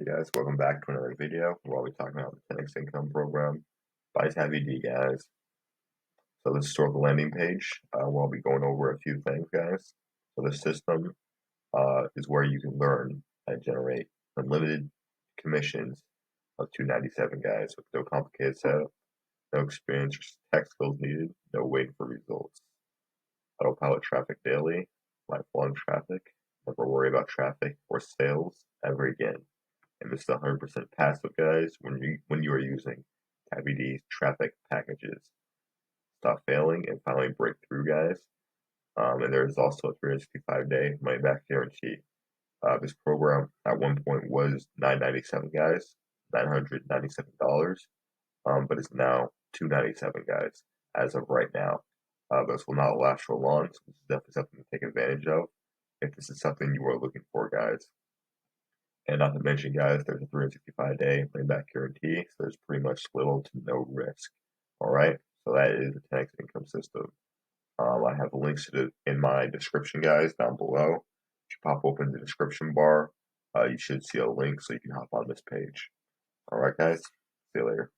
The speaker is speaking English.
Guys, welcome back to another video where we'll be talking about the 10x income program by Tabby D, guys. So this is sort of the landing page where I'll be going over a few things, guys. So the system is where you can learn and generate unlimited commissions of $297, guys, with no complicated setup, no experience or tech skills needed, no waiting for results. Autopilot traffic daily, lifelong traffic, never worry about traffic or sales ever again. And this is 100% passive, guys, when you are using Tabby D's traffic packages. Stop failing and finally break through, guys. And there's also a 365-day money-back guarantee. This program at one point was $997, guys, $997, but it's now $297, guys, as of right now. This will not last for long, so this is definitely something to take advantage of if this is something you are looking for, guys. And not to mention, guys, there's a 365-day money-back guarantee, so there's pretty much little to no risk. All right, so that is the 10x income system. I have the links to in my description, guys, down below. If you pop open the description bar, you should see a link so you can hop on this page. All right, guys, see you later.